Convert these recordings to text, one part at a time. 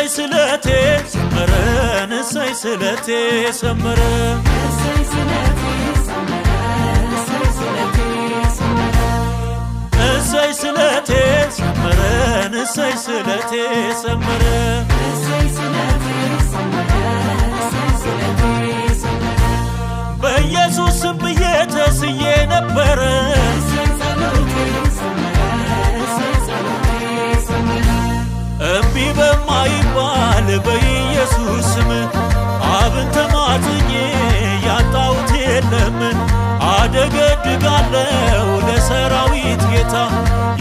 እሰይ ስለቴ ሰመረ እሰይ ስለቴ ሰመረ እሰይ ስለቴ ሰመረ እሰይ ስለቴ ሰመረ በኢየሱስ ስም ብዬ ተስዬ ነበረ እምቢ በማይባል በኢየሱስ ስም አብን ተማጽኜ ያጣሁት የለም አደገድጋለሁ ለሰራዊት ጌታ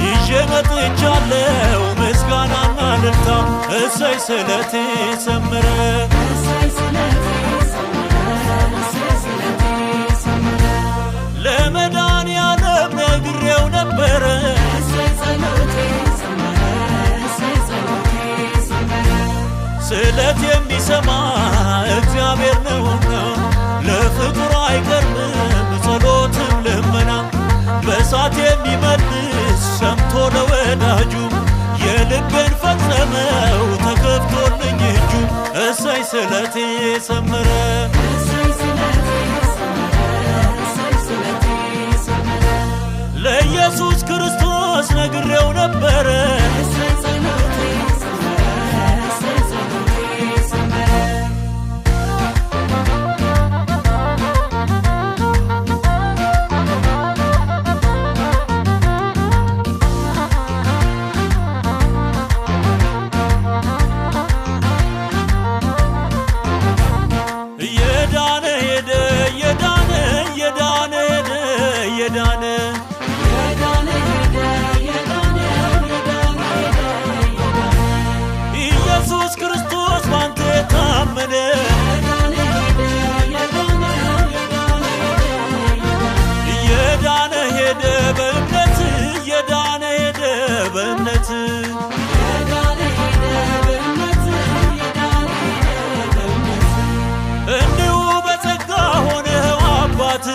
ይዤ መጥቻለሁ ምስጋናና እልልታ እሰይ ስለቴ ሰመረ ለመድኃኒዓለም ነግሬው ነበረ ስለት የሚሰማ እግዚአብሔር ነውና ለፍቅሩ አይቀርም ጸሎትም ልመና በእሳት የሚመልስ ሰምቶ ለወዳጁ የልቤን ፈጸመው ተከፍቶልኝ እጁ እሰይ ስለቴ ሰመረ ለኢየሱስ ክርስቶስ ነግሬው ነበረ ኢየሱስ ክርስቶስ ባንተ ታመነ የዳነ ሄደ በእምነት የዳነ ሄደ በእምነት እንዲሁ በጸጋ ሆነው አባት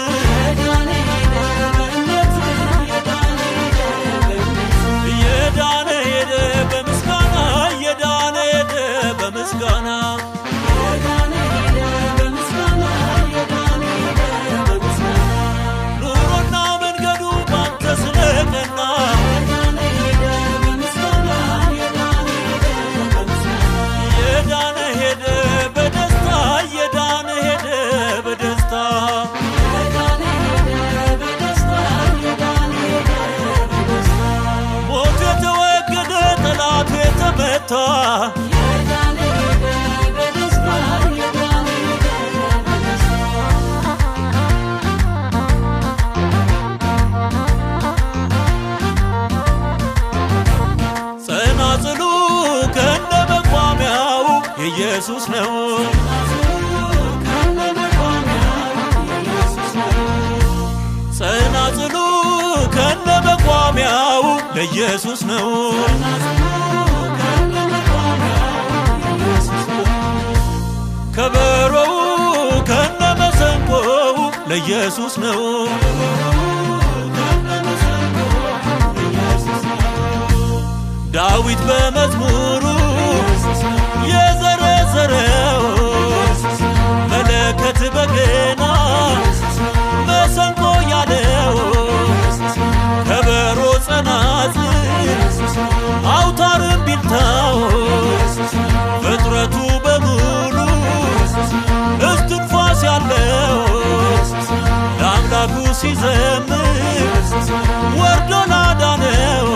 የዳነ ሄደ በምስጋና የዳነ ሄደ በምስጋና ኑሮና መንገዱ ባንተ ስለቀና የዳነ ሄደ በደስታ የዳነ ሄደ በደስታ ሞት የተወገደ ጠላት የተመታ ጸናጽሉ ከነ መቋሚያው የኢየሱስ ነው ጸናጽሉ ከነ መቋሚያው ለኢየሱስ ነው ከበሮው ከነ መሰንቆው ለኢየሱስ ነው ዳዊት በመዝሙሩ የዘረዘረው መለከት በገና መሰንቆ ያለው ከበሮ ጸናጽል አውታርም ቢልታው ፍጥረቱ በሙሉ እስትንፋስ ያለው ለአምላኩ ሲዘምር ወርዶ ላዳነው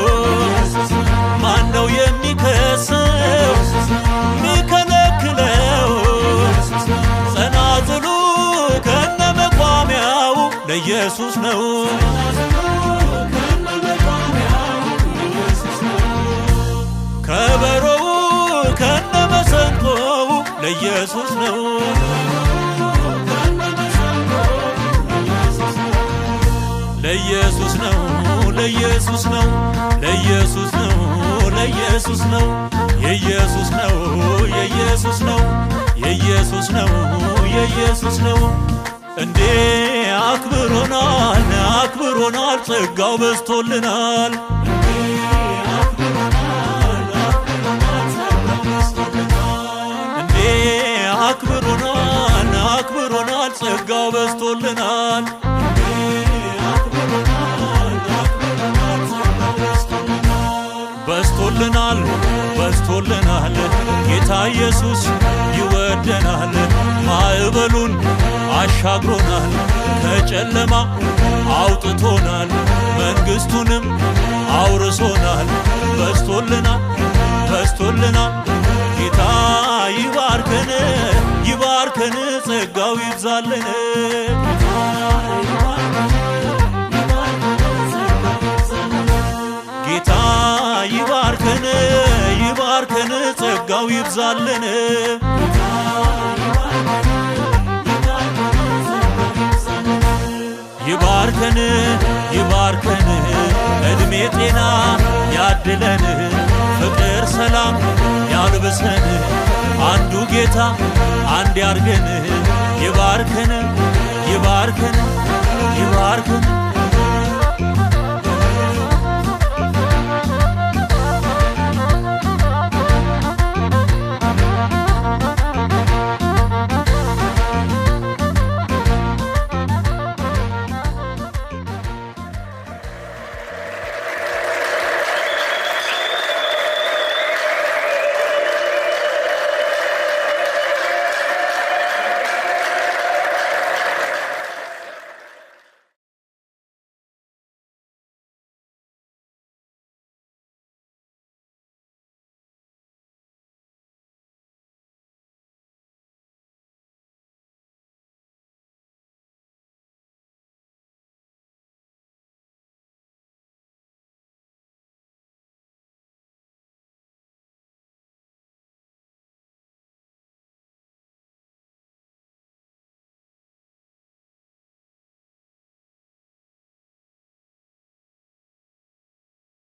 ማነው የሚከሰው ሚከለክለው ጸናጽሉ ከነ መቋሚያው ለኢየሱስ ነው ከበሮው ከነ መሰንቆው ለኢየሱስ ነው ለኢየሱስ ነው ለኢየሱስ ነው ለኢየሱስ ነው ለኢየሱስ ነው የኢየሱስ ነው የኢየሱስ ነው የኢየሱስ ነው የኢየሱስ ነው እንዴ አክብሮናል አክብሮናል ጸጋው በዝቶልናል አክብሮናል ጸጋው በዝቶልናል በስቶልናል በስቶልናል በስቶልናል ጌታ ኢየሱስ ይወደናል ማዕበሉን አሻግሮናል ከጨለማ አውጥቶናል መንግሥቱንም አውርሶናል በስቶልናል በስቶልናል ጌታ ይባርከን ይባርከን ጸጋው ይብዛልን ጌታ ይባርከን ይባርከን ጸጋው ይብዛልን ይባርከን ይባርከን እድሜ ጤና ያድለን ፍቅር ሰላም ያልብሰን አንዱ ጌታ አንድ ያርገን ይባርከን ይባርከን ይባርከን